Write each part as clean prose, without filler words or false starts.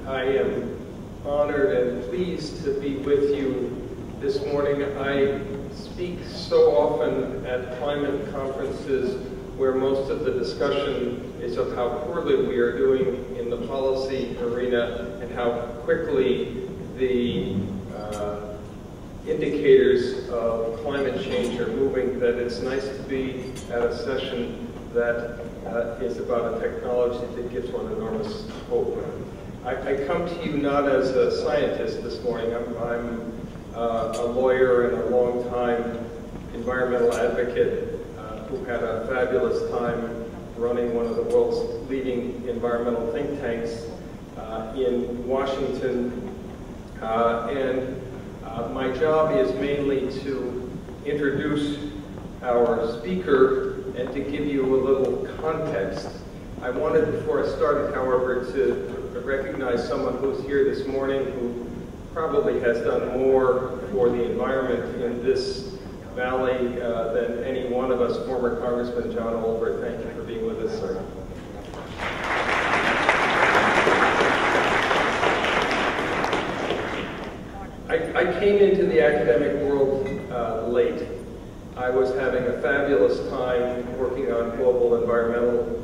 I am honored and pleased to be with you this morning. I speak so often at climate conferences where most of the discussion is of how poorly we are doing in the policy arena and how quickly the indicators of climate change are moving, that it's nice to be at a session that is about a technology that gives one enormous hope. I come to you not as a scientist this morning. I'm a lawyer and a long-time environmental advocate who had a fabulous time running one of the world's leading environmental think tanks in Washington. My job is mainly to introduce our speaker and to give you a little context. I wanted, before I started, however, to recognize someone who's here this morning who probably has done more for the environment in this valley than any one of us. Former Congressman John Olver, thank you for being with us, sir. I came into the academic world late. I was having a fabulous time working on global environmental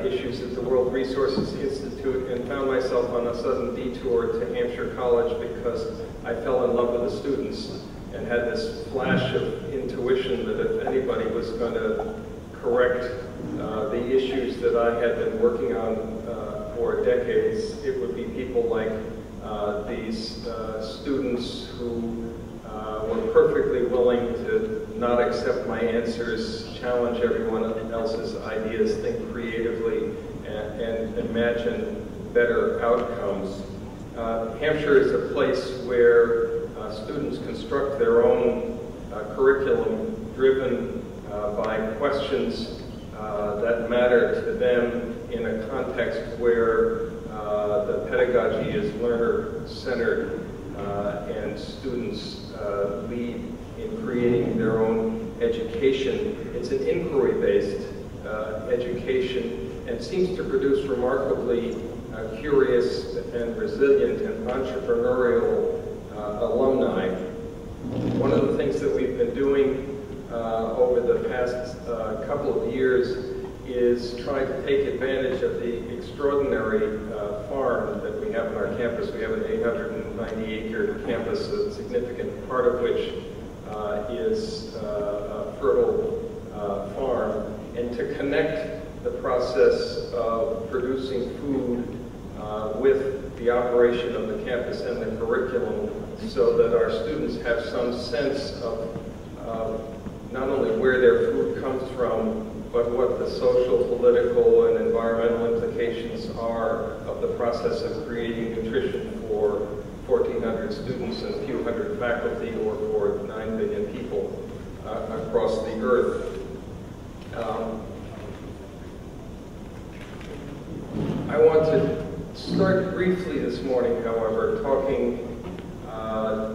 issues at the World Resources Institute and found myself on a sudden detour to Hampshire College because I fell in love with the students and had this flash of intuition that if anybody was going to correct the issues that I had been working on for decades, it would be people like these students who were perfectly willing to not accept my answers, challenge everyone else's ideas, think creatively, and imagine better outcomes. Hampshire is a place where students construct their own curriculum driven by questions that matter to them in a context where the pedagogy is learner-centered and students lead in creating their own education. It's an inquiry-based education and seems to produce remarkably curious and resilient and entrepreneurial alumni. One of the things that we've been doing over the past couple of years is trying to take advantage of the extraordinary farm that we have on our campus. We have an 890-acre campus, a significant part of which is a fertile farm, and to connect the process of producing food with the operation of the campus and the curriculum so that our students have some sense of not only where their food comes from, but what the social, political, and environmental implications are of the process of creating nutrition for 1,400 students and a few hundred faculty, or for 9 billion people across the earth. I want to start briefly this morning, however, talking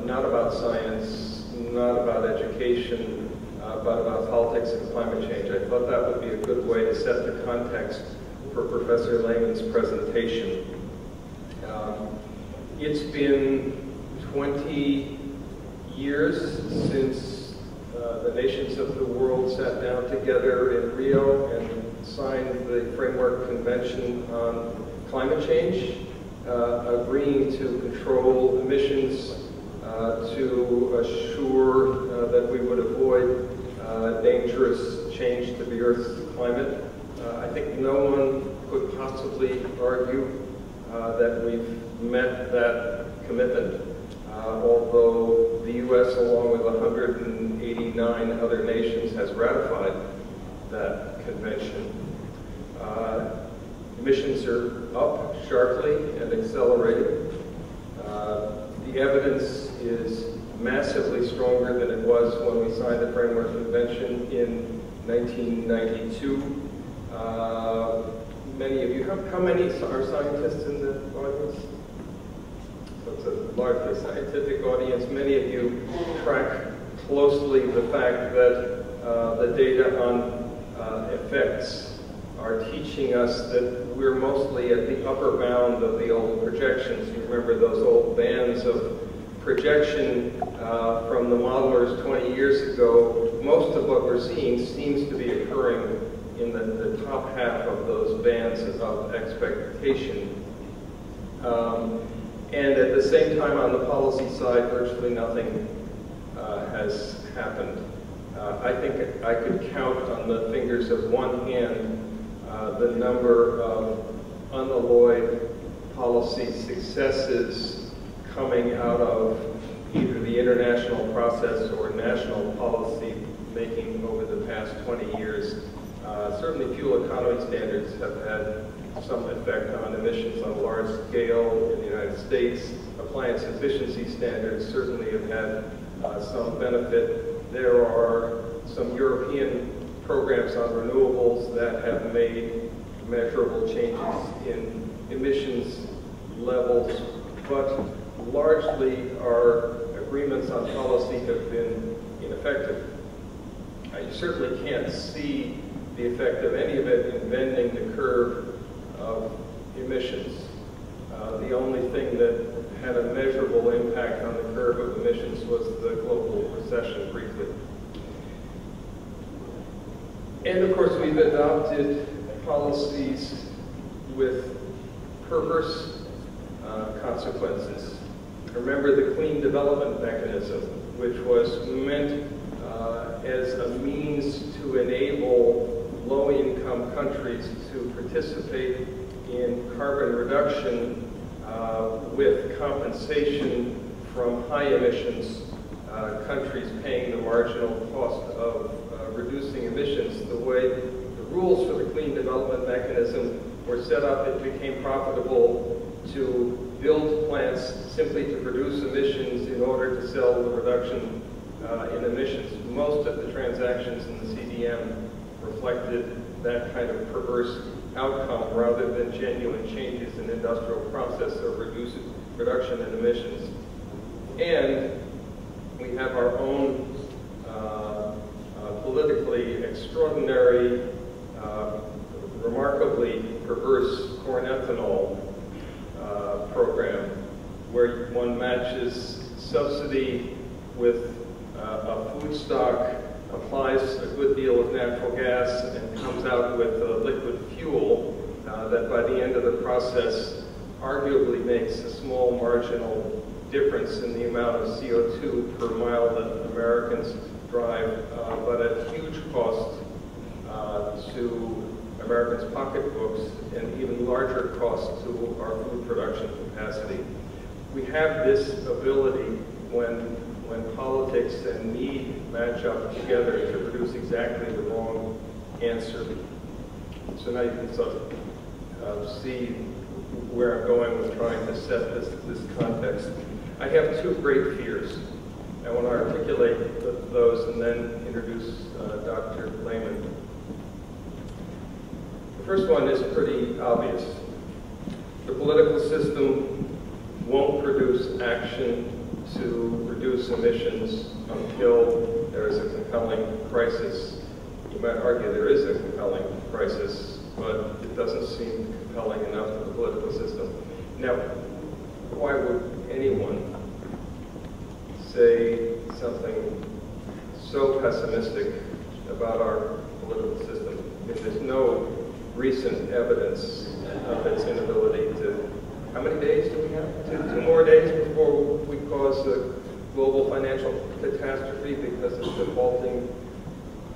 not about science, not about education, but about politics and climate change. I thought that would be a good way to set the context for Professor Lehman's presentation. It's been 20 years since the nations of the world sat down together in Rio and signed the Framework Convention on Climate Change, agreeing to control emissions to assure that we would avoid dangerous change to the Earth's climate. I think no one could possibly argue that we've met that commitment, although the U.S., along with 189 other nations, has ratified that convention. Emissions are up sharply and accelerating. The evidence is massively stronger than it was when we signed the Framework Convention in 1992. Many of you, how many are scientists in the audience? So it's a largely scientific audience. Many of you track closely the fact that the data on effects are teaching us that we're mostly at the upper bound of the old projections. You remember those old bands of projection from the modelers 20 years ago. Most of what we're seeing seems to be occurring in the top half of those bands of expectation. And at the same time, on the policy side, virtually nothing has happened. I think I could count on the fingers of one hand the number of unalloyed policy successes coming out of either the international process or national policy making over the past 20 years. Certainly fuel economy standards have had some effect on emissions on a large scale in the United States. Appliance efficiency standards certainly have had some benefit. There are some European programs on renewables that have made measurable changes in emissions levels, but largely our agreements on policy have been ineffective. You certainly can't see the effect of any of it in bending the curve of emissions. The only thing that had a measurable impact on the curve of emissions was the global recession briefly. And of course, we've adopted policies with perverse consequences. Remember the clean development mechanism, which was meant as a means to enable low-income countries to participate in carbon reduction with compensation from high emissions countries paying the marginal cost of reducing emissions. The way the rules for the clean development mechanism were set up, it became profitable to build plants simply to produce emissions in order to sell the reduction in emissions. Most of the transactions in the CDM reflected that kind of perverse outcome rather than genuine changes in industrial process or reduction in emissions. And we have our own politically extraordinary, remarkably perverse corn ethanol program, where one matches subsidy with a food stock, applies a good deal of natural gas, and comes out with a liquid fuel that by the end of the process arguably makes a small marginal difference in the amount of CO2 per mile that Americans drive, but at huge cost to Americans' pocketbooks and even larger cost to our food production capacity. We have this ability when politics and need match up together to produce exactly the wrong answer. So now you can sort of see where I'm going with trying to set this context. I have two great fears. I want to articulate those and then introduce Dr. Lehman. The first one is pretty obvious. The political system won't produce action to reduce emissions until there is a compelling crisis. You might argue there is a compelling crisis, but it doesn't seem compelling enough to the political system. Now, why would anyone say something so pessimistic about our political system if there's no recent evidence of its inability to... How many days do we have? Two more days before we cause a global financial catastrophe because of defaulting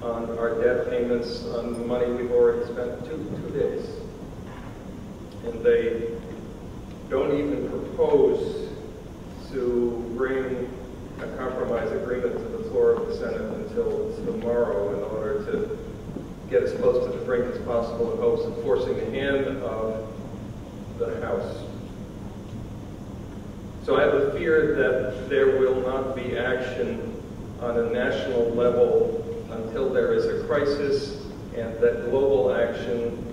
on our debt payments on the money we've already spent. Two days. And they don't even propose to bring a compromise agreement to the floor of the Senate until tomorrow in order to get as close to the brink as possible in hopes of forcing the hand of the House. So I have a fear that there will not be action on a national level until there is a crisis, and that global action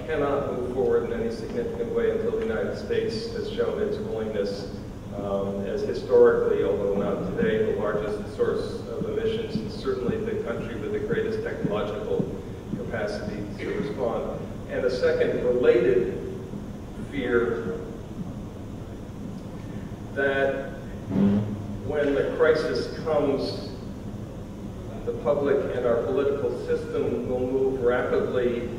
cannot move forward in any significant way until the United States has shown its willingness as historically, although not today, the largest source of emissions, and certainly the country with the greatest technological capacity to respond. And a second related fear that when the crisis comes, the public and our political system will move rapidly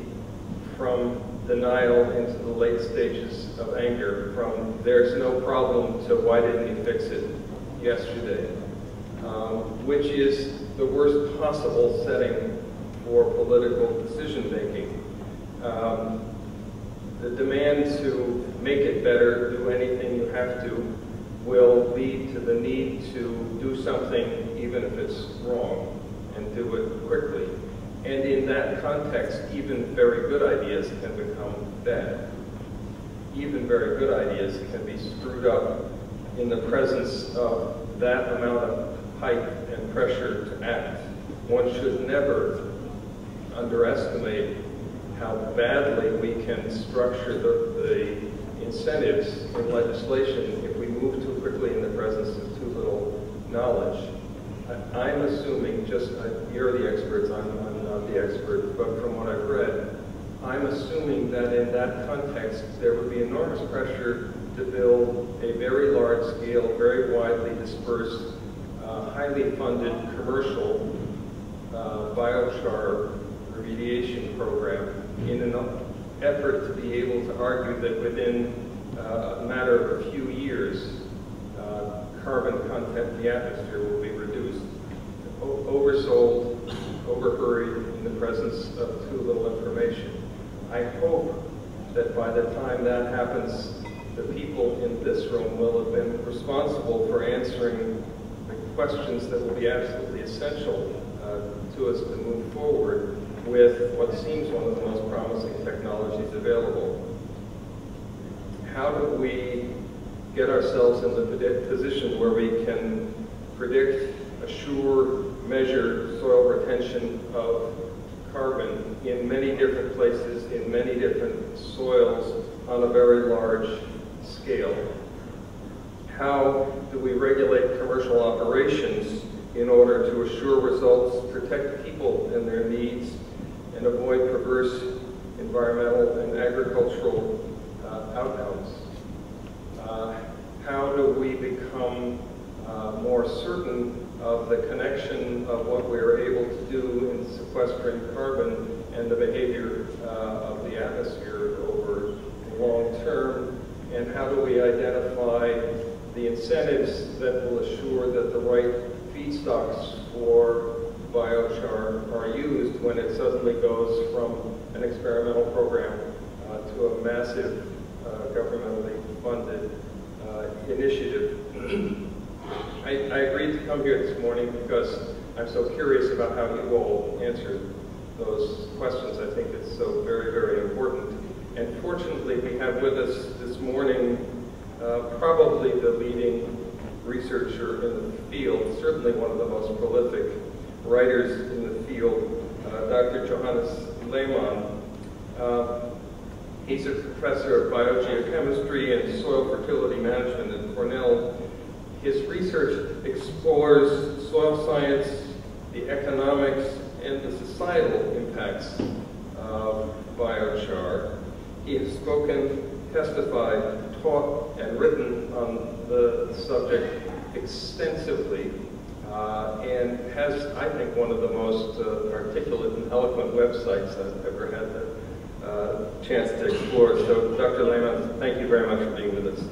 from denial into the late stages of anger, from there's no problem to why didn't you fix it yesterday, which is the worst possible setting for political decision making. The demand to make it better, do anything you have to, will lead to the need to do something even if it's wrong, and do it quickly. And in that context, even very good ideas can become bad. Even very good ideas can be screwed up in the presence of that amount of hype and pressure to act. One should never underestimate how badly we can structure the incentives in legislation if we move too quickly in the presence of too little knowledge. I'm assuming, you're the experts, I'm not the expert, but from what I've read, I'm assuming that in that context there would be enormous pressure to build a very large-scale, very widely dispersed, highly funded commercial biochar remediation program in an effort to be able to argue that within a matter of a few years, carbon content in the atmosphere will be reduced. Oversold, overhurried in the presence of too little information. I hope that by the time that happens, the people in this room will have been responsible for answering the questions that will be absolutely essential to us to move forward with what seems one of the most promising technologies available. How do we get ourselves in the position where we can predict, assure, measure soil retention of carbon in many different places, in many different soils, on a very large scale? How do we regulate commercial operations in order to assure results, protect people and their needs, and avoid perverse environmental and agricultural outcomes? How do we become more certain of the connection of what we're able to do in sequestering carbon and the behavior of the atmosphere over the long term? And how do we identify the incentives that will assure that the right feedstocks for biochar are used when it suddenly goes from an experimental program to a massive governmentally funded initiative? I agreed to come here this morning because I'm so curious about how you all answer those questions. I think it's so very, very important. And fortunately, we have with us this morning probably the leading researcher in the field, certainly one of the most prolific writers in the field, Dr. Johannes Lehmann. He's a professor of biogeochemistry and soil fertility management at Cornell. His research explores soil science, the economics, and the societal impacts of biochar. He has spoken, testified, taught, and written on the subject extensively, and has, I think, one of the most articulate and eloquent websites I've ever had the chance to explore. So, Dr. Lehmann, thank you very much for being with us.